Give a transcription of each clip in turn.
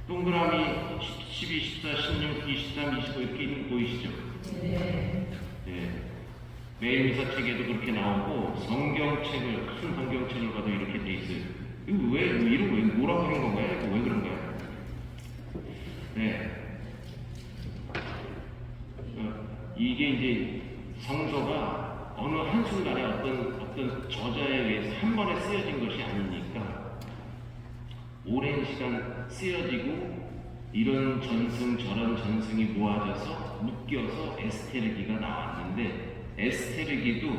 동그라미 12, 14, 16, 23, 25 이렇게 있는 거 보이시죠? 네. 매일 미사책에도 그렇게 나오고 성경책을 큰 성경책을 봐도 이렇게 돼 있어요. 이거 왜 이런 왜 뭐라고 그런 건가요? 이거 왜 그런 거예요? 네. 이게 이제 성서가 어느 한순간에 어떤 저자에 의해서 한 번에 쓰여진 것이 아니니까 오랜 시간 쓰여지고 이런 전승 저런 전승이 모아져서 묶여서 에스테르기가 나왔는데 에스테르기도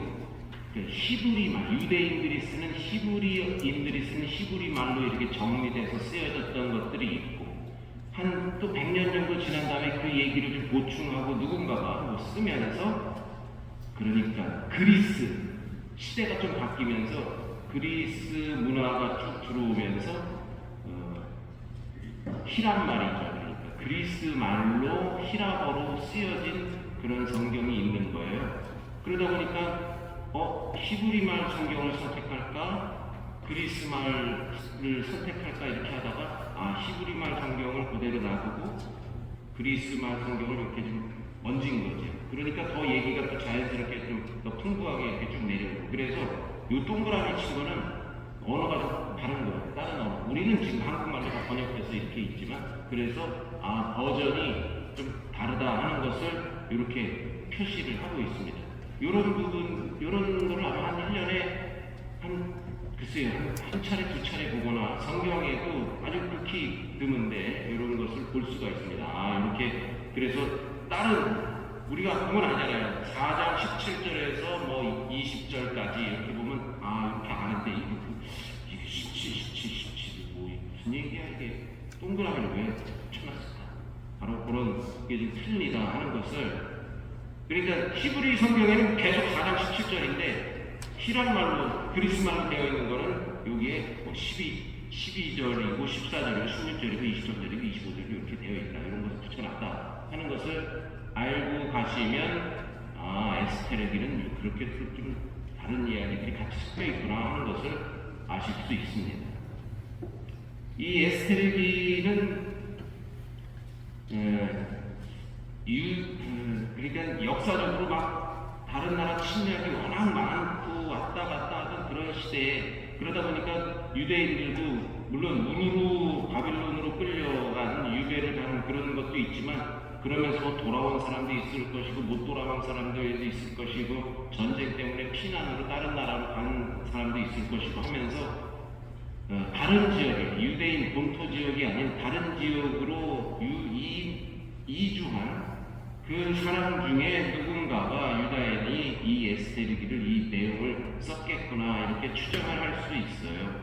그 히브리 말, 유대인들이 쓰는 히브리인들이 쓰는 히브리 말로 이렇게 정리돼서 쓰여졌던 것들이 있고 한 또 100년 정도 지난 다음에 그 얘기를 좀 보충하고 누군가가 뭐 쓰면서 그러니까 그리스 시대가 좀 바뀌면서 그리스 문화가 쭉 들어오면서 히랍 말이죠. 그러니까 그리스 말로 히랍어로 쓰여진 그런 성경이 있는 거예요. 그러다 보니까 히브리 말 성경을 선택할까 그리스 말을 선택할까 이렇게 하다가 히브리 말 성경을 그대로 놔두고 그리스 말 성경을 이렇게 좀 얹은 거죠. 그러니까 더 얘기가 또 자연스럽게 좀 더 풍부하게 이렇게 쭉 내려오고 그래서 이 동그라미 친 거는 언어가 좀 다른 거예요. 다른 언어. 우리는 지금 한국말로 다 번역돼서 이렇게 있지만 그래서 버전이 좀 다르다 하는 것을 이렇게 표시를 하고 있습니다. 이런 부분, 이런 거를 아마 한 1년에 글쎄요, 한 차례, 두 차례 보거나 성경에도 아주 극히 드문데 이런 것을 볼 수가 있습니다. 이렇게 그래서 다른 우리가 보면 아니잖아요. 4장 17절에서 뭐 20절까지 이렇게 보면 이렇게 아는데 이게 17 뭐 무슨 얘기야 이게 동그라미를 왜 쳐놨을까? 바로 그런 게 좀 틀리다 하는 것을 그러니까 히브리 성경에는 계속 4장 17절인데 히랍 말로 그리스 말로 되어 있는 거는 여기에 뭐 12절이고 14절이고 16절이고 20절이고 25절이고 이렇게 되어 있다. 이런 것을 붙여놨다 하는 것을 알고 가시면 에스테르기는 그렇게 좀 다른 이야기들이 같이 섞여 있구나 하는 것을 아실 수 있습니다. 이 에스테르기는 그러니까 역사적으로 막 다른 나라 침략이 워낙 많고 왔다 갔다 하던 그런 시대에 그러다 보니까 유대인들도 물론 운으로 바빌론으로 끌려간 유배를 가는 그런 것도 있지만 그러면서 돌아온 사람도 있을 것이고 못 돌아온 사람들도 있을 것이고 전쟁 때문에 피난으로 다른 나라로 가는 사람도 있을 것이고 하면서 다른 지역에 유대인 본토 지역이 아닌 다른 지역으로 이주한 그 사람 중에 누군가가 유다인이 이 에스테르기를 이 내용을 썼겠구나 이렇게 추정을 할 수 있어요.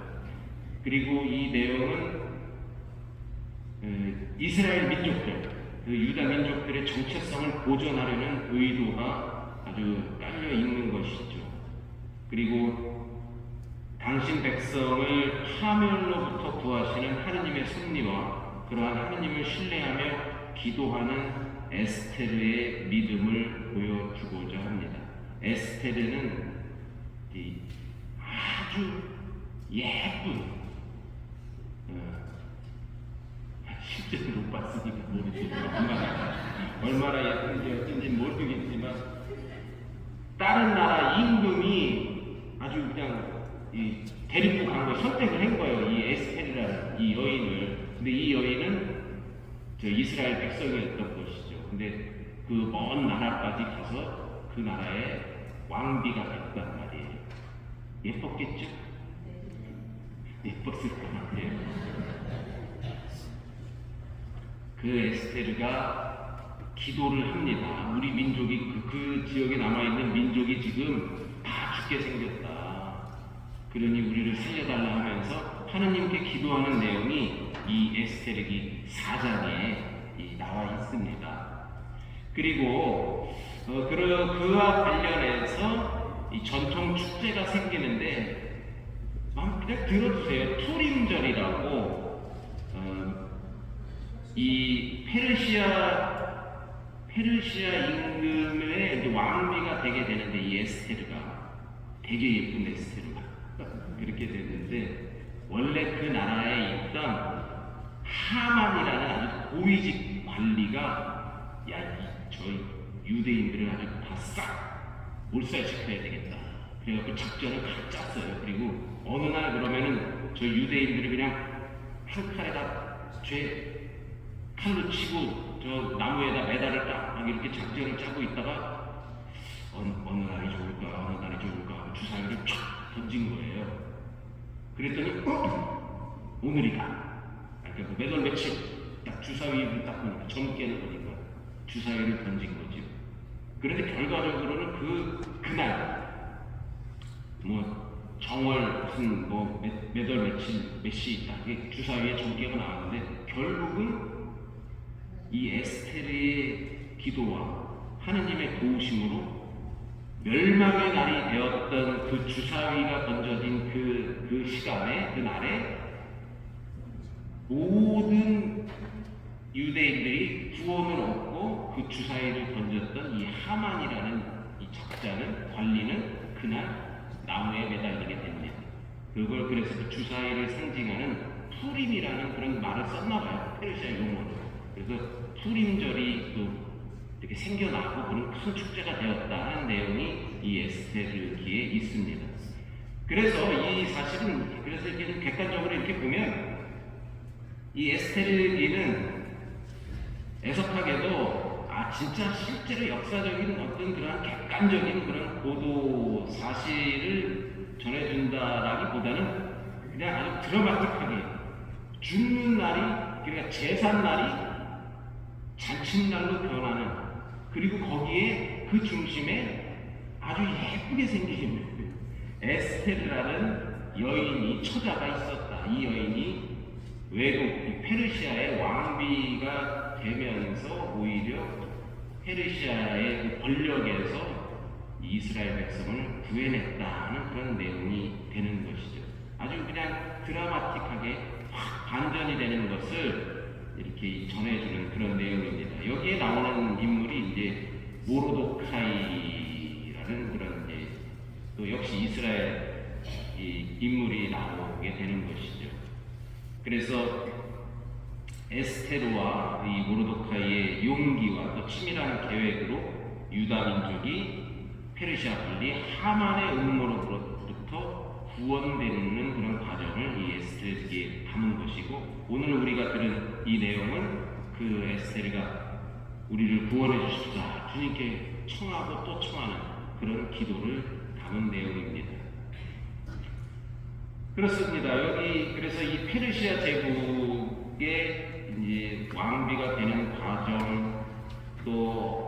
그리고 이 내용은 이스라엘 민족들, 그 유다 민족들의 정체성을 보존하려는 의도가 아주 깔려 있는 것이죠. 그리고 당신 백성을 파멸로부터 구하시는 하느님의 섭리와 그러한 하느님을 신뢰하며 기도하는 에스테르의 믿음을 보여주고자 합니다. 에스테르는 아주 예쁜 실제로 못 봤으니까 모르겠지만 얼마나 예쁜지 어쩐지 모르겠지만 다른 나라 임금이 아주 그냥 데리고 간 거 선택을 한 거예요. 이 에스테르라는 이 여인을. 근데 이 여인은 이스라엘 백성이었던 것이죠. 근데 그 먼 나라까지 가서 그 나라의 왕비가 됐단 말이에요. 예뻤겠죠? 예뻤을 것 같아요. 그 에스테르가 기도를 합니다. 우리 민족이 그 지역에 남아있는 민족이 지금 다 죽게 생겼다. 그러니 우리를 살려달라 하면서 하느님께 기도하는 내용이 이 에스테르기 4장에 나와 있습니다. 그리고 그와 관련해서 이 전통 축제가 생기는데 그냥 들어주세요. 투림절이라고 이 페르시아 임금의 이제 왕비가 되게 되는데 이 에스테르가 되게 예쁜 에스테르가 그렇게 됐는데 원래 그 나라에 있던 하만이라는 고위직 관리가 저희 유대인들을 아주 다 싹 몰살시켜야 되겠다. 그래갖고 작전을 다 짰어요. 그리고 어느 날 그러면은 저 유대인들이 그냥 한 칼에다 칼로 치고 저 나무에다 매달을까 막 이렇게 작전을 짜고 있다가 어느 날이 좋을까 하고 주사위를 촥 던진 거예요. 그랬더니 오늘이다. 그러니까 몇 월 며칠 딱 주사위를 딱 보니까 점괘는 보니까 주사위를 던진 거죠. 그런데 결과적으로는 그날 정월 무슨 몇 월 며칠 몇 시 있다 주사위에 점괘가 나왔는데 결국은 이 에스테르의 기도와 하느님의 도우심으로 멸망의 날이 되었던 그 주사위가 던져진 그 시간에 그 날에 모든 유대인들이 구원을 얻고 그 주사위를 던졌던 이 하만이라는 이 적자는 관리는 그날 나무에 매달리게 됩니다. 그걸 그래서 그 주사위를 상징하는 푸림이라는 그런 말을 썼나봐요. 페르시아 용어로. 그래서 푸림절이 또 이렇게 생겨나고 그런 큰 축제가 되었다는 내용이 이 에스테르기에 있습니다. 그래서 이 사실은 그래서 이렇게 객관적으로 이렇게 보면 이 에스테르기는 애석하게도 진짜 실제로 역사적인 어떤 그런 객관적인 그런 보도 사실을 전해준다라기보다는 그냥 아주 드라마틱하게 죽는 날이 그러니까 제삿날이 잔칫날로 변하는 그리고 거기에 그 중심에 아주 예쁘게 생긴 에스테르라는 여인이 처자가 있었다. 이 여인이 외국 페르시아의 왕비가 되면서 오히려 페르시아의 그 권력에서 이스라엘 백성을 구해냈다는 그런 내용이 되는 것이죠. 아주 그냥 드라마틱하게 확 반전이 되는 것을 이렇게 전해주는 그런 내용입니다. 여기에 나오는 인물이 이제 모르도카이라는 그런 또 역시 이스라엘 인물이 나오게 되는 것이죠. 그래서 에스테르와 이 모르도카이의 용기와 또 치밀한 계획으로 유다 민족이 페르시아 관리 하만의 음모로부터 구원되는 그런 과정을 이 에스테르기에 담은 것이고 오늘 우리가 들은 이 내용은 그 에스테르가 우리를 구원해 주십사 주님께 청하고 또 청하는 그런 기도를 담은 내용입니다. 그렇습니다. 여기 그래서 이 페르시아 제국의 이제 왕비가 되는 과정 또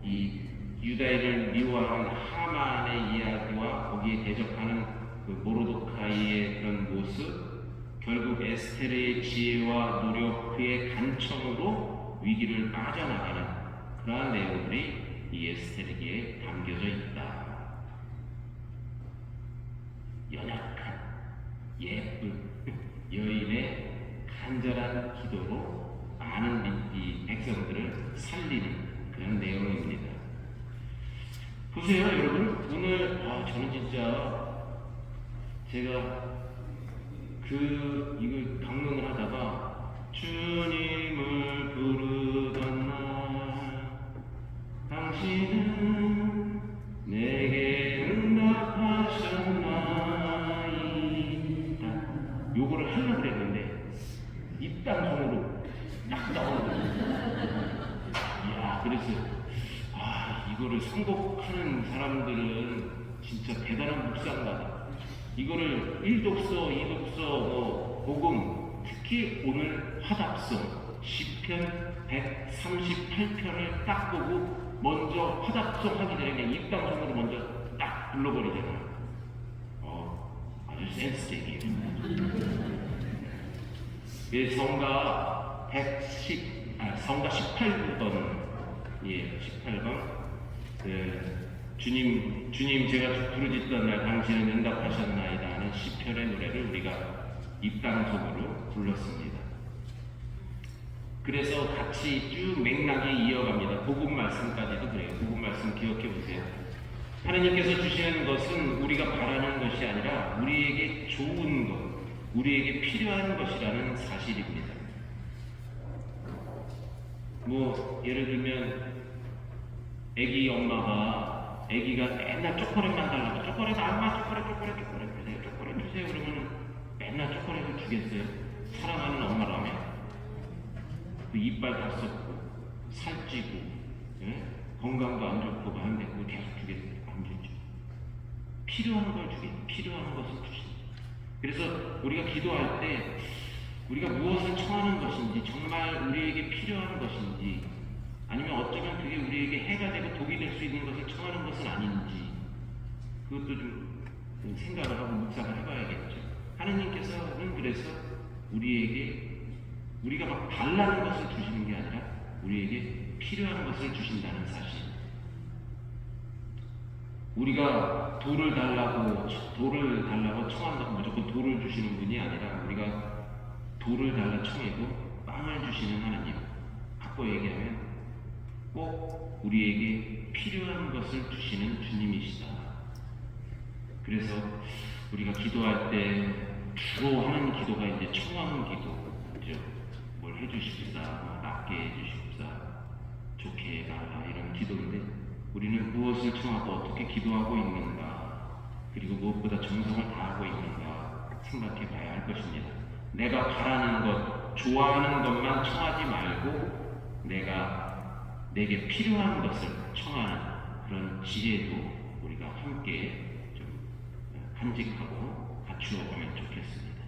이 유다인을 미워하는 하만의 이야기와 거기에 대적하는 그 모르도카이의 그런 모습 결국 에스테르의 지혜와 노력 그의 간청으로 위기를 빠져나가는 그러한 내용들이 이 에스테르기에 담겨져 있다. 연약한 예쁜 여인의 간절한 기도로 많은 이 백성들을 살리는 그런 내용입니다. 보세요 여러분 오늘 저는 진짜 제가 이걸 강론을 하다가 주님을 부르던 날 당신은 내게 응답하셨나이다 요거를 하려고 그랬는데 입방송으로 딱 나오는 거예요. 이야 그래서 이거를 선곡하는 사람들은 진짜 대단한 묵상가다. 이거를 1독서, 2독서, 복음, 특히 오늘 화답성, 시편 138편을 딱 보고 먼저 화답성 하기 전에 그냥 입당성으로 먼저 딱 불러버리잖아요. 아주 센스적이에요. 성가 18번, 18번. 주님 제가 부르짖던 날 당신은 응답하셨나이다 하는 시편의 노래를 우리가 입당속으로 불렀습니다. 그래서 같이 쭉 맥락이 이어갑니다. 복음 말씀까지도 그래요. 복음 말씀 기억해 보세요. 하나님께서 주시는 것은 우리가 바라는 것이 아니라 우리에게 좋은 것, 우리에게 필요한 것이라는 사실입니다. 뭐 예를 들면 애기 엄마가 애기가 맨날 초콜릿만 달라고 초콜릿 엄마 초콜릿 주세요 초콜릿 주세요 그러면 맨날 초콜릿을 주겠어요? 사랑하는 엄마라면 그 이빨 다 썩고 살찌고 예? 건강도 안 좋고 마음대로 계속 주겠어요? 안 주죠. 필요한 걸 주겠죠. 필요한 것을 주신다. 그래서 우리가 기도할 때 우리가 무엇을 청하는 것인지 정말 우리에게 필요한 것인지 아니면 어쩌면 그게 우리에게 해가 되고 독이 될 수 있는 것을 청하는 것은 아닌지 그것도 좀 생각을 하고 묵상을 해봐야겠죠. 하느님께서는 그래서 우리에게 우리가 막 달라는 것을 주시는 게 아니라 우리에게 필요한 것을 주신다는 사실. 우리가 돌을 달라고 청한다고 무조건 돌을 주시는 분이 아니라 우리가 돌을 달라 청해도 빵을 주시는 하나님. 바꿔 얘기하면 꼭 우리에게 필요한 것을 주시는 주님이시다. 그래서 우리가 기도할 때 주로 하는 기도가 이제 청하는 기도죠. 뭘 해주십사, 낫게 해주십사, 좋게 해달라 이런 기도인데 우리는 무엇을 청하고 어떻게 기도하고 있는가 그리고 무엇보다 정성을 다하고 있는가 생각해 봐야 할 것입니다. 내가 바라는 것, 좋아하는 것만 청하지 말고 내게 필요한 것을 청하는 그런 지혜도 우리가 함께 좀 간직하고 갖추어 보면 좋겠습니다.